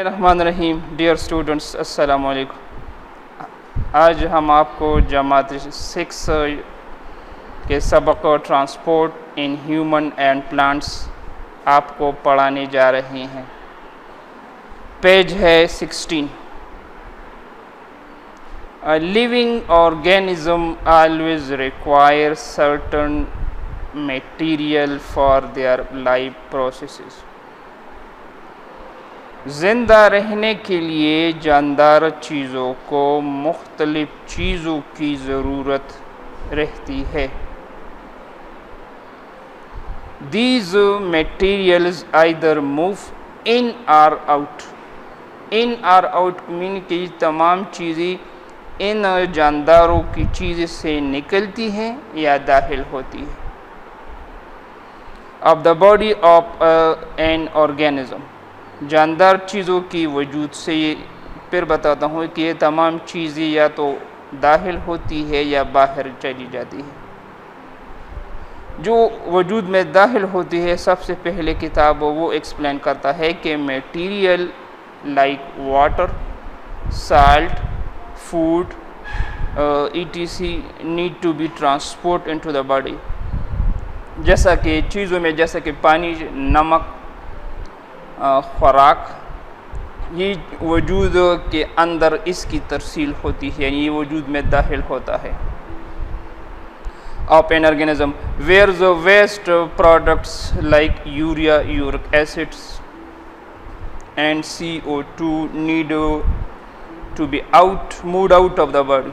الرحمن الرحیم. Dear students, السلام علیکم. آج ہم آپ کو جماعت 6 کے سبق transport in human and plants آپ کو پڑھانے جا رہے ہیں. پیج ہے 16. A living organism always requires certain material for their life processes. زندہ رہنے کے لیے جاندار چیزوں کو مختلف چیزوں کی ضرورت رہتی ہے. These materials either move in or out. In or out mean کہ تمام چیزیں ان جانداروں کی چیزیں سے نکلتی ہیں یا داخل ہوتی ہیں. Of the body of an organism. جاندار چیزوں کی وجود سے پھر بتاتا ہوں کہ یہ تمام چیزیں یا تو داخل ہوتی ہے یا باہر چلی جاتی ہے. جو وجود میں داخل ہوتی ہے سب سے پہلے کتاب وہ ایکسپلین کرتا ہے کہ material like water, salt, food etc need to be transport into the body. جیسا کہ چیزوں میں جیسا کہ پانی، نمک، خوراک، یہ وجود کے اندر اس کی ترسیل ہوتی ہے، یعنی یہ وجود میں داخل ہوتا ہے. of an organism where the waste products like urea, uric acids and CO2 need to be moved out of the body.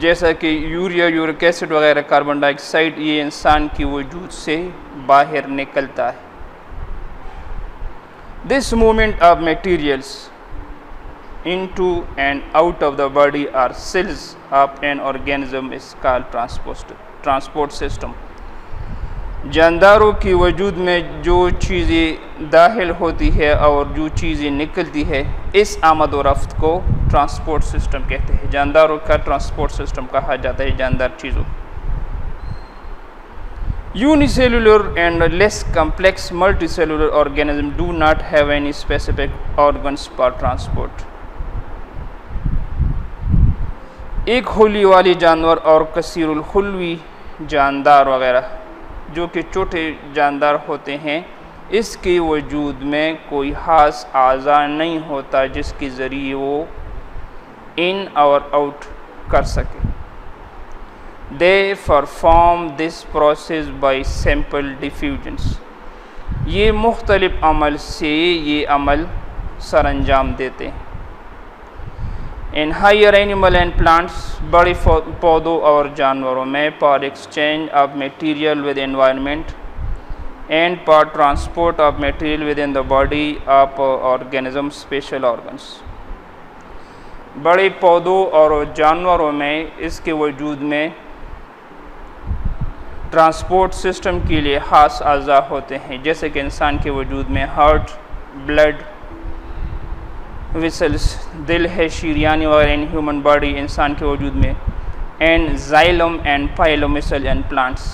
جیسا کہ یوریا، یورک ایسڈ وغیرہ، کاربن ڈائی آکسائڈ یہ انسان کی وجود سے باہر نکلتا ہے. This movement of materials into and out of the body or cells of an organism is called transport system. جانداروں کی وجود میں جو چیزیں داخل ہوتی ہے اور جو چیزیں نکلتی ہے اس آمد و رفت کو ٹرانسپورٹ سسٹم کہتے ہیں. جانداروں کا ٹرانسپورٹ سسٹم کہا جاتا ہے جاندار چیزوں. Unicellular and less complex multicellular organisms do not have any specific organs for transport. ایک خلی والی جانور اور کثیر الخلوی جاندار وغیرہ جو کہ چھوٹے جاندار ہوتے ہیں اس کے وجود میں کوئی خاص اعضاء نہیں ہوتا جس کے ذریعے وہ ان اور آؤٹ کر سکے. They perform this process by simple diffusions. یہ مختلف عمل سے یہ عمل سر انجام دیتے ہیں. In higher animal and plants, بڑے پودوں اور جانوروں میں for exchange of material with environment and for transport of material within the body of organism special organs. بڑے پودوں اور جانوروں میں اس کے وجود میں ٹرانسپورٹ سسٹم کے لیے خاص اعضاء ہوتے ہیں جیسے کہ انسان کے وجود میں ہارٹ، بلڈ ویسلز، دل ہے، شریانی وغیرہ ان ہیومن باڈی انسان کے وجود میں، اینڈ زائلم اینڈ پائلم مسل اینڈ پلانٹس،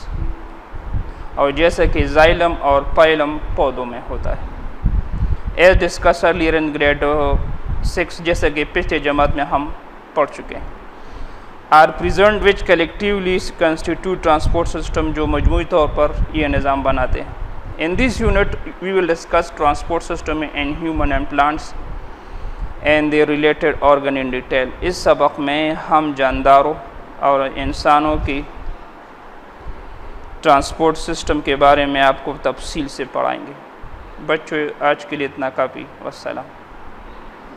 اور جیسا کہ زائلم اور پائلم پودوں میں ہوتا ہے. As discussed earlier in grade 6 جیسا کہ پچھلے جماعت میں ہم پڑھ چکے ہیں. are present which collectively constitute transport system جو مجموعی طور پر یہ نظام بناتے ہیں. In this unit we will discuss transport system in human and plants and their related organ in detail. اس سبق میں ہم جانداروں اور انسانوں کی ٹرانسپورٹ سسٹم کے بارے میں آپ کو تفصیل سے پڑھائیں گے. بچوں آج کے لیے اتنا کافی. والسلام.